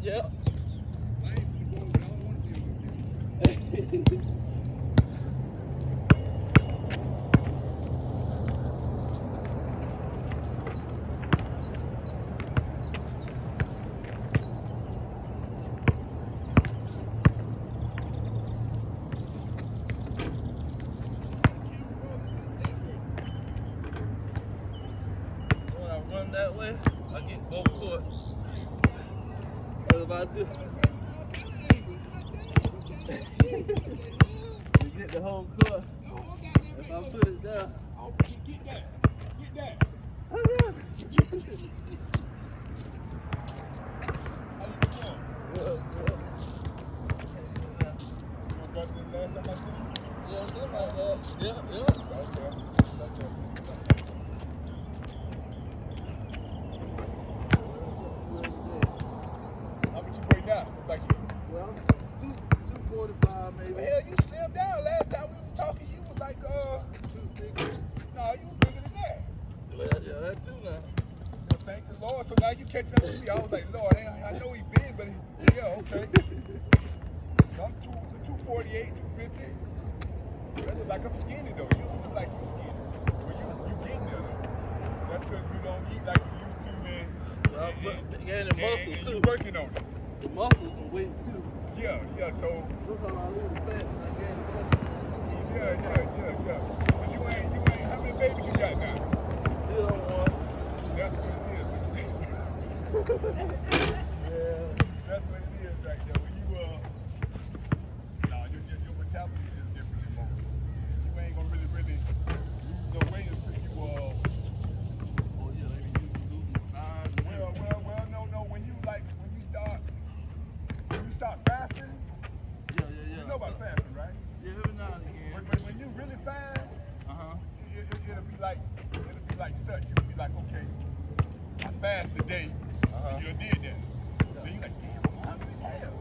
Yep. I ain't finna go over there. I don't want to be over there. When I run that way, I get both court. What if I do? You get the whole court. If I put it down. Oh, get that. Get that. Oh, yeah. How you doing? Good. You were better than last time I seen you? Yeah, I'm doing like that. Yeah. Okay. How much you weigh now? Look like you. Well, 245 maybe. Well, hell, you slimmed down. Last time we were talking, you was like, 260. no, you was bigger than that. Yeah, that too now. Well, thank the Lord. So now you catching up with me. I was like, Lord, I know he big, but yeah, okay. I'm 248, 250. That look like I'm skinny though. You don't look like you skinny. Well, you getting there though. That's because you don't eat like you used to, man. Well, I'm gaining muscle and too. you working on it. The muscles and weight too. Yeah, so. Look how I lose fat and I gain muscle. Yeah. But you ain't, how many babies you got now? Still on one. That's what it is. Yeah. That's what it is right there. When you, your metabolism is different than most. You ain't gonna really lose no weight until you, Oh yeah, they can use size. well, no, when you start fasting, Yeah. you know about fasting, right? Yeah, every now and again. But when you really fast, it'll be like such. You'll be like, okay, I fast today. You done did that. Then you like, damn, I'm hungry as hell.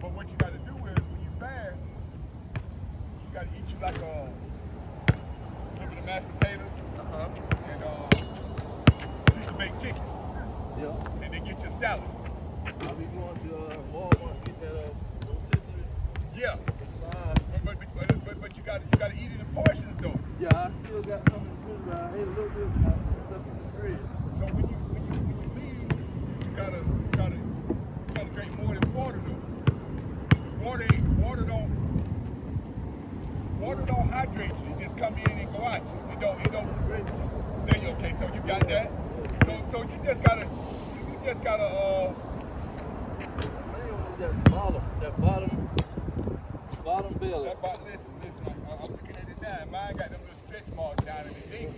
But what you gotta do is when you fast, you gotta eat you like a little bit of mashed potatoes and a piece of baked chicken. Yeah. And then get your salad. I'll be going to Walmart to get that rotisserie. Yeah. But you gotta eat it in portions though. Yeah, I still got some in the fridge. I ate a little bit of stuff in the fridge. So when you leave, you gotta drink more than water though. Water don't hydrate you. It just come in and go out you. It don't. There you okay? So you got that. So you just gotta. That bottom belly. Listen. I'm looking at it now. Mine got them little stretch marks down in the dingle.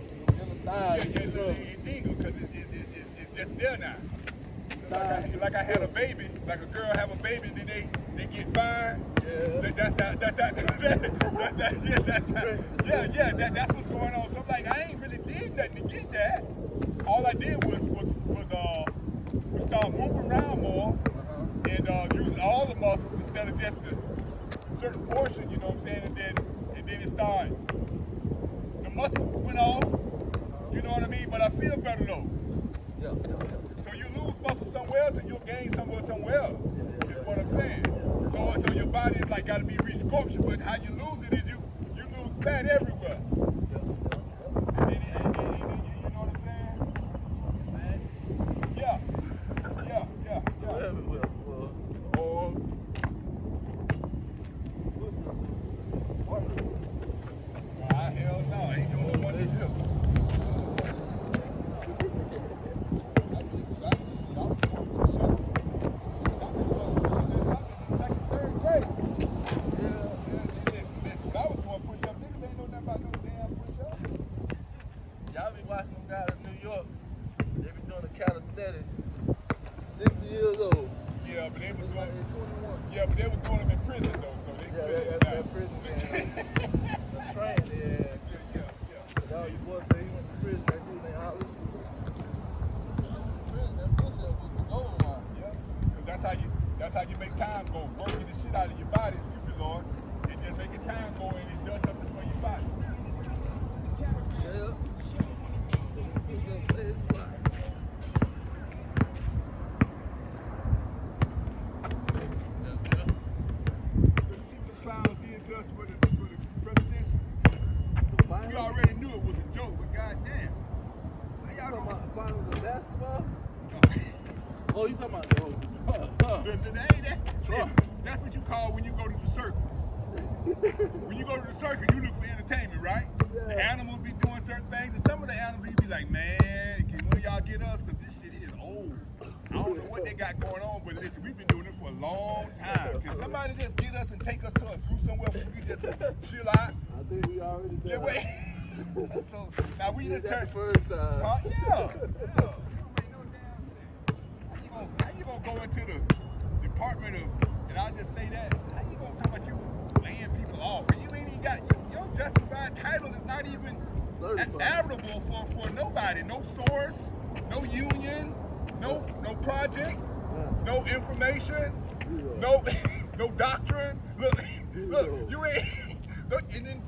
It dingle because it's just there now. Like I had a baby, like a girl have a baby, and then they get fine. Yeah. That's what's going on. So I'm like, I ain't really did nothing to get that. All I did was start moving around more and using all the muscles instead of just a certain portion. You know what I'm saying? And then it started. The muscle went off. You know what I mean? But I feel better though. Yeah. So you lose muscle somewhere else and you'll gain somewhere else. Is what I'm saying. So your body is like got to be resculptured, but how you lose it is you lose fat everywhere. And then you know what I'm saying? Yeah. Everywhere. Hell no, ain't doing what they do. Y'all be watching them guys in New York. They be doing the calisthenics. 60 years old. Yeah, but they was doing. 21. Yeah, but they was doing them in prison though, so they that prison man. The train, yeah. Y'all, your boy say he went to prison. That dude named Holly. That pussy up with the gold line. Yeah, that's how you make time go. Working the shit out of your body, excuse me, Lord. It just making time go and it does something for your body. Yeah. to us for the presidency. We already knew it was a joke, but goddamn. How y'all talking gonna... about finals of basketball? No. Oh, you talking about the That's what you call when you go to the circus. When you go to the circus, you look for entertainment, right? Yeah. The animals be doing certain things, and some of the animals you be like, man, can one of y'all get us? Because this shit is old. I don't know what they got going on, but listen, we've been doing it for a long time. Can somebody just get us and take us to a zoo somewhere where we can just chill out? I think we already done. Yeah, wait. So now we done turned. First time. Yeah. You don't make no damn sense. How you gonna go into the Department of, and I'll just say that, how you gonna talk about you laying people off? And you ain't even got, your justified title is not even applicable for nobody. No source, no union, no project, no information, no doctrine. Look, you ain't, and then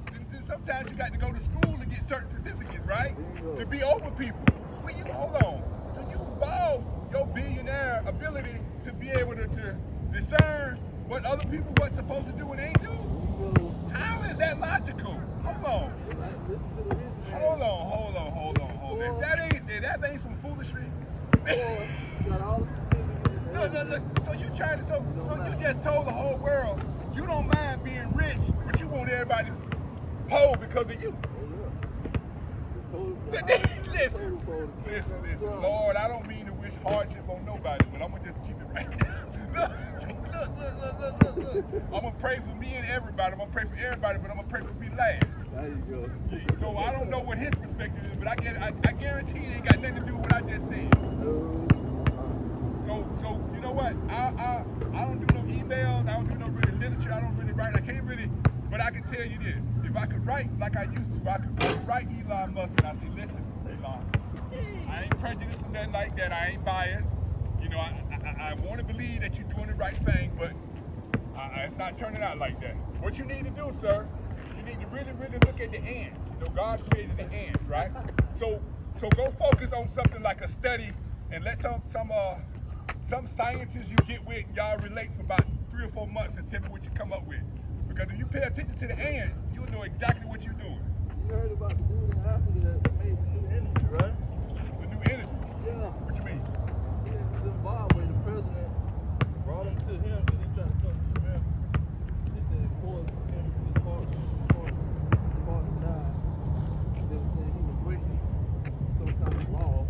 sometimes you got to go to school to get certain certificates, right? To be over people. Well, hold on. So you bought your billionaire ability to be able to discern what other people were supposed to do and ain't do. How is that logical? Hold on. If that ain't some foolishness. Look. So you just told the whole world you don't mind being rich, but you want everybody poor because of you. Listen. Lord, I don't mean to wish hardship on nobody, but I'm gonna just keep it right now. Look. I'm gonna pray for me and everybody. I'm gonna pray for everybody, but I'm gonna pray for me last. There you go. So I don't know what his perspective is, but I guarantee it ain't got nothing to do with what I just said. So you know what? I don't do no emails. I don't do no really literature. I don't really write. I can't really, but I can tell you this. If I could write like I used to, I could write Elon Musk and I say, listen, Elon, I ain't prejudiced or nothing like that. I ain't biased. You know, I want to believe that you're doing the right thing, but it's not turning out like that. What you need to do, sir, you need to really, really look at the ants. You know, God created the ants, right? So go focus on something like a study and let some scientists you get with and y'all relate for about 3 or 4 months and tell me what you come up with. Because if you pay attention to the ants, you'll know exactly what you're doing. You heard about the dude in Africa that made the new energy, right? The new energy? Yeah. What you mean? In Zimbabwe, the president brought him to him because he tried to come to America. They said it caused him his heart to die. They were saying he was breaking some kind of law of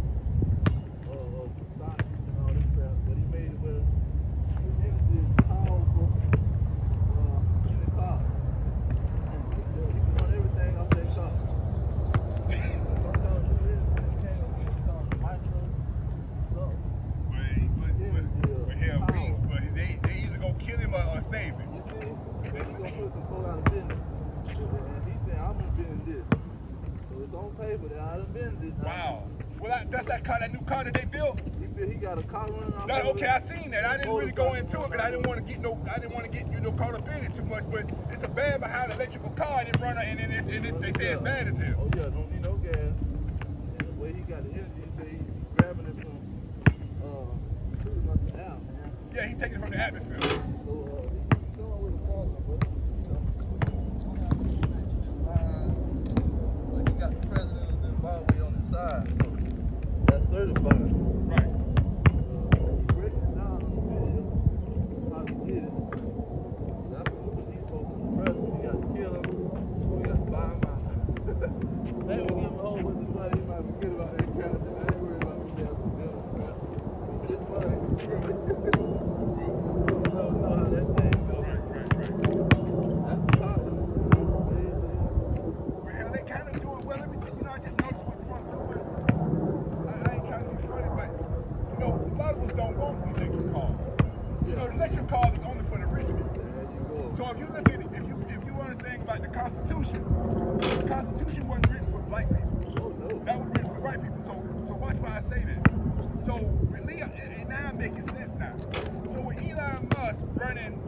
science and all this crap, but he made it where his energy is powerful in the car. He can run everything off that car. Sometimes new energy came called micro. But they either gonna kill him or save him. You see, he's gonna put some folk out of business. And he said, I'm inventing this. So it's on paper that I invented this. Wow. Well, that's that new car that they built. He got a car running off. No, okay, I seen that. I didn't really go into it because I didn't want to get caught up in it too much. But it's a bad behind electrical car and it run and they say it's bad as hell. Oh yeah, don't need no gas. And the way he got the energy, he said he's grabbing it from pretty much the app, man. Yeah, he's taking it from the atmosphere. So he's going with the formula, but but he got the president of Zimbabwe on his side, so that's certified. Right. He breaks it down on the video how to get it. That's what these folks in the president. We got to kill him. We got to buy him out. Maybe we give him a whole bunch of money. He might forget about that crap. I ain't worried about the damn bill crap. But it's funny. You don't know how that thing goes. Right. That's the problem. Well, hell, they kind of do it well. Let me tell you, I just noticed what Trump doing. I ain't trying to be funny, but a lot of us don't want electric cars. The electric cars is only for the rich people. There you go. So if you look at it, if you understand about the Constitution wasn't written for black people. Oh, no. That was written for white people. So watch why I say this. So with Leon, and now I'm making sense now. So with Elon Musk running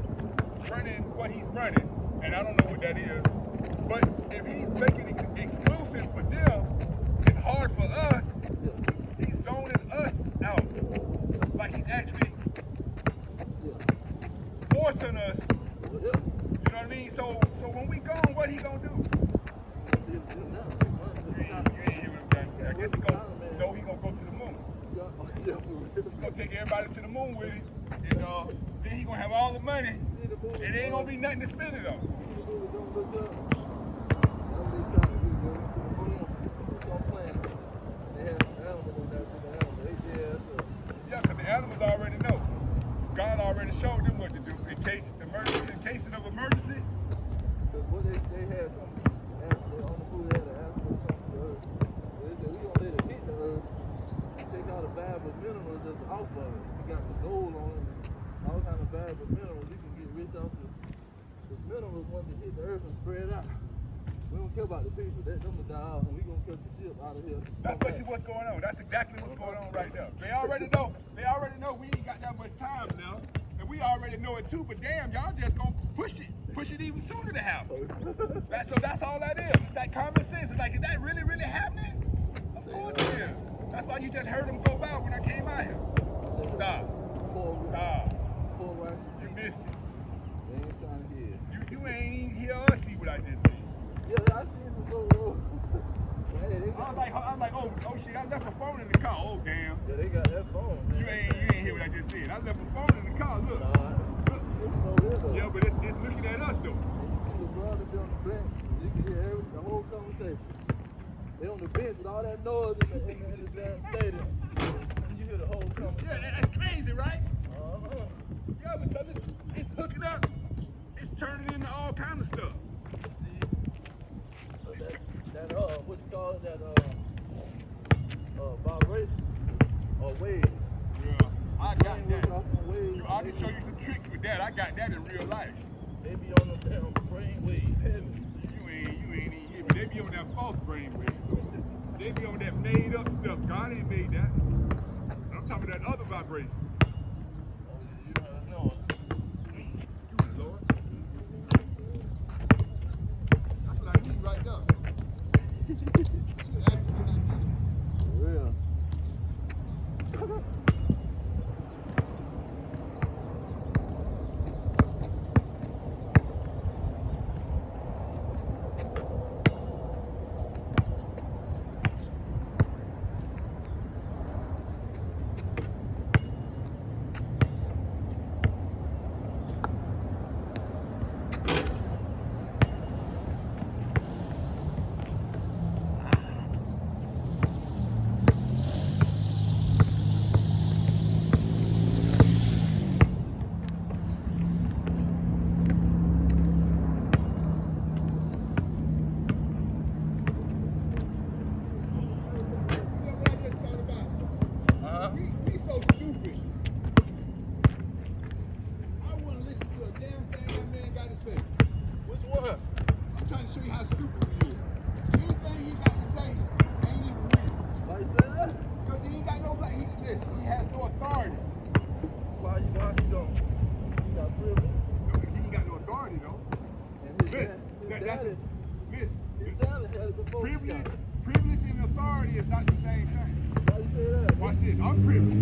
what he's running, and I don't know what that is, but if he's making it exclusive for them and hard for us, he's zoning us out. Like he's actually forcing us, you know what I mean? mean, so when we gone, what he gonna do? You ain't hear what I'm trying to say. I guess he gonna go to the moon. He's gonna take everybody to the moon with him, and then he gonna have all the money, and there ain't gonna be nothing to spend it on. Yeah, because the animals already know. God already showed them what to do in case of emergency. What they had some on the food, they had an animal come to the earth. They said, we gonna let it hit the earth, take all the valuable minerals that's off of it. We got some gold on it, all kind of valuable minerals. We can get rich off the minerals once they hit the earth and spread out. We don't care about the people. Let them die off, and we gonna catch the ship out of here. That's basically what's going on. That's exactly what's going on right now. They already know. They already know we ain't got that much time now. And we already know it too, but damn, y'all just gonna push it even sooner to happen. So that's all that is. It's like common sense. It's like, is that really, really happening? Of course it is. That's why you just heard them go by when I came out here. Stop. You missed it. They ain't trying to hear. You ain't even hear or see what I just said. Yeah, I seen some little. I'm like, oh shit, I left my phone in the car. Oh damn. Yeah, they got that phone, man. You ain't hear what I just said. I left my phone in the car. Look. Look. Yeah, but it's looking at us though. And you see the brother be on the bench. You can hear the whole conversation. They on the bench with all that noise in the damn stadium. You hear the whole conversation. Yeah, that's crazy, right? Uh-huh. Yeah, because it's hooking up. It's turning into all kind of stuff. That what you call it, that vibration or wave. Yeah, I got that. Wave, I can show you some tricks with that. I got that in real life. They be on the damn brain wave heavy. You ain't even hear me. They be on that false brain wave. They be on that made up stuff. God ain't made that. I'm talking about that other vibration. No. Lord. That's what I need right now. For real. Privilege and authority is not the same thing. Watch this. I'm privileged.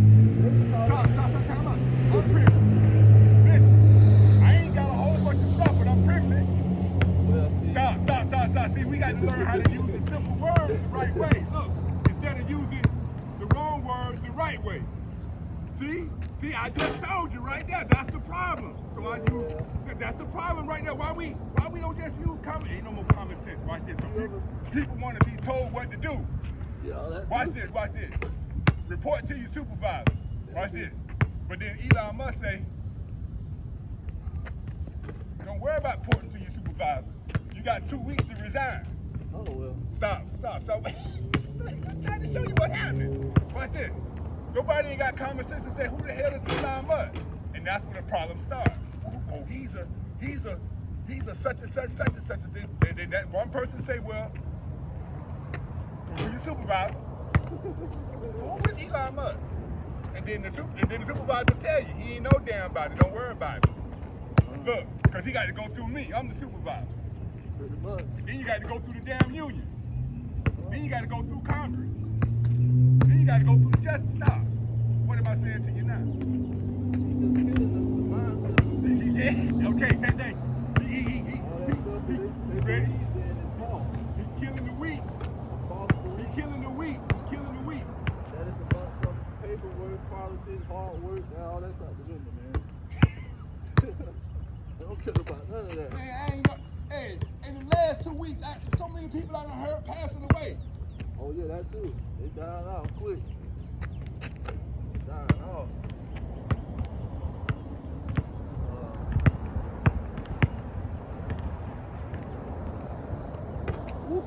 Stop. I'm privileged. Listen, I ain't got a whole bunch of stuff, but I'm privileged. Stop. See, we got to learn how to use the simple words the right way. Look, instead of using the wrong words the right way. See, I just told you right there. That's the problem. So that's the problem right there. Why we don't just use common? Ain't no more common sense. Watch this. People want to be told what to do. Watch this. Report to your supervisor. Watch this. But then Elon Musk say, don't worry about reporting to your supervisor. You got 2 weeks to resign. Oh well. Stop. I'm trying to show you what happened. Watch this. Nobody ain't got common sense to say who the hell is Elon Musk, and that's where the problem starts. Oh, he's a such and such a thing. And then that one person say, well, who's your supervisor? Who is Elon Musk? And then the supervisor tell you he ain't no damn about it. Don't worry about it. Look, because he got to go through me. I'm the supervisor. Then you got to go through the damn union. Then you got to go through Congress. Then you got to go through the justice. Stop. What am I saying to you now? Yeah, okay, that thing. hard work, all that type of women, man. They don't care about none of that. Man, I ain't got. Hey, in the last 2 weeks, so many people I done heard passing away. Oh yeah, that too. They dying off quick. Dying off. Woo.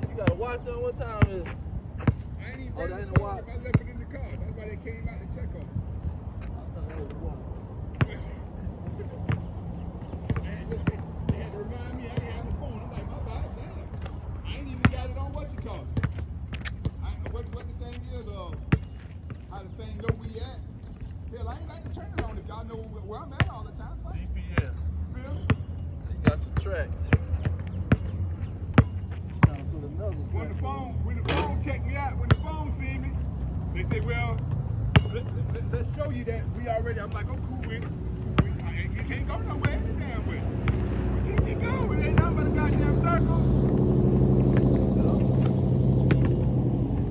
You gotta watch on what time it is. I ain't even Oh, ready that ain't to a watch. I left it in the car. That's why they came out to check on me. I thought that was a watch. Man, look, they had to remind me I ain't have the phone. I'm like, my bad, damn. I ain't even got it on what you call it. What the thing is, how the thing know we at. Hell, I ain't like to turn it on if y'all know where I'm at all the time. Fine. GPS. Feel me? You got your track. Trying to put another When track. the phone check me out, when the phone see me, they say, well, let's show you that we already. I'm like, I'm cool with it. Cool with it. You can't go nowhere any damn way. We keep it going. It ain't nothing but a goddamn circle.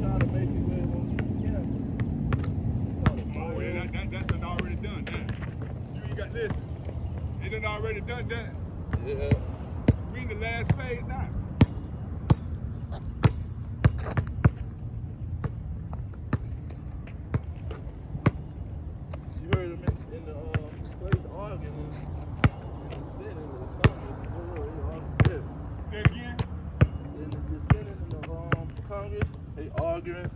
Trying to make it where it won't get canceled. Oh, yeah, that's done already done that. You ain't got, listen, they done already done that. Yeah. We in the last phase now. You heard him in the place arguing in the Senate or something. Say it again. In the Senate and the Congress, they arguing.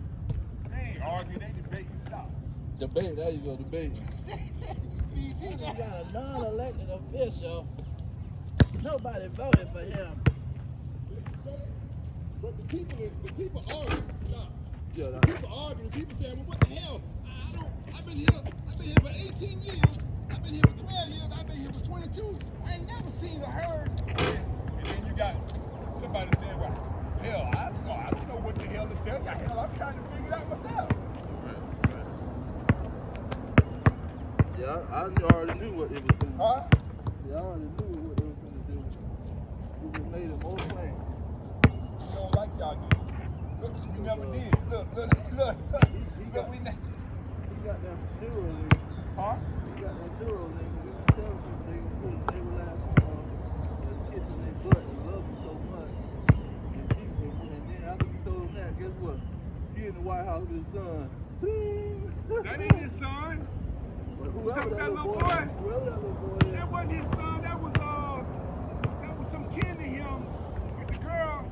They ain't arguing, they debating. Stop. Debate, there you go, debate. See You that? got a non-elected official. Nobody voted for him. But the people argue. Stop. Yeah, The people argue. The people say, well, what the hell? I've been here for 18 years. I've been here for 12 years. I've been here for 22. I ain't never seen or heard. And then you got somebody saying, well, hell, I don't know what the hell to tell you. Hell, I'm trying to figure it out myself. Yeah, I already knew what it was doing. Huh? Yeah, I already knew what they was going to do. We just made it more plain. You don't like y'all did. Look, you never did. Look. We He got that Neuralink. huh? He got that Neuralink. We was telling people they can put it, they were last kissing their butt and love him so much. And then after we told him that, guess what? He in the White House with his son. That ain't his son. But whoever That little boy. Whoever that little boy is. That wasn't his son. That was some kin to him with the girl.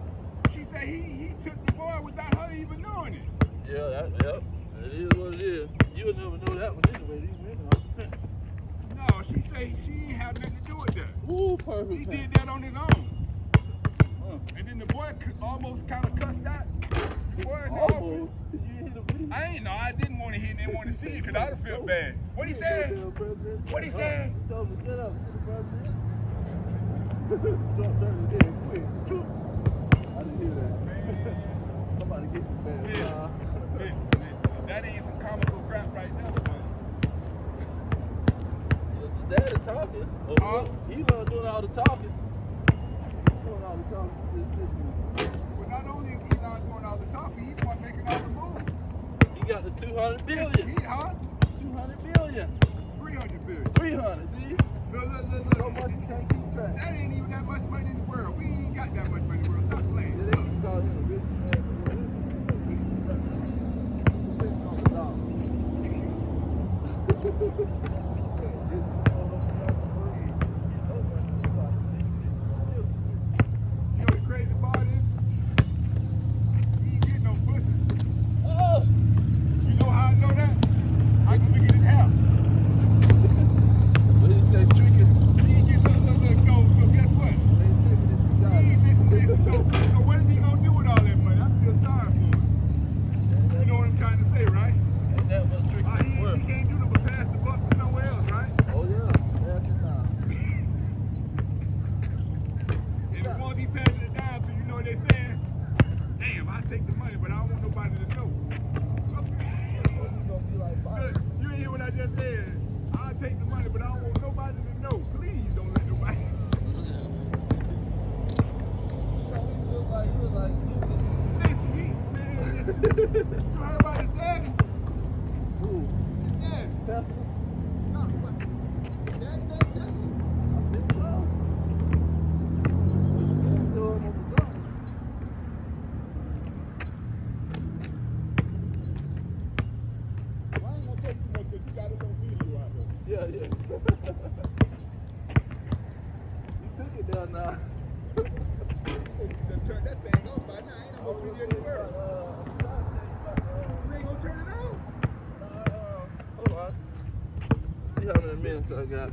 She said he took the boy without her even knowing it. Yeah, yep. It is what it is. You'll never know that one anyway. These women are. No, she said she ain't had nothing to do with that. Ooh, perfect. He did that on his own. Huh. And then the boy almost kind of cussed out the boy in the Almost. office. Did you hear the video? I ain't know. I didn't want to hear and didn't want to see it because I'd have felt bad. What he said? What he said? He told him to shut up. Get the president. Start turning dead quick. I didn't hear that. Somebody get some bad. Listen, that ain't some comical crap right now, man. His daddy talking. He's not doing all the talking. He's doing all the talking. Just sitting But not only is Elon doing all the talking, he's the one making all the moves. there. He got the 200 billion. He, huh? 200 billion. 300 billion. 300, see? Look. So much you can't keep track. That ain't even that much money in the world. We ain't even got that much money in the world. Stop playing. Yeah, Look. they can call him a rich man. Depending on the dollar. You know the crazy part is? He ain't getting no pussy. Oh! You know how I know that? I can look at his hair. What did he say? Tricking? He ain't getting, look. So guess what? They tricking if you got He it. ain't listen. So what is he gonna do with all that money? I feel sorry for him. You know what I'm trying to say, right? Ain't that much tricking He work? can't do nothing but pass the buck to somewhere else, right? Oh, yeah. Yeah. You took it down now. You done turned that thing off by now. Ain't no more video in the world. You ain't gonna turn it on? Hold on. See how many minutes I got.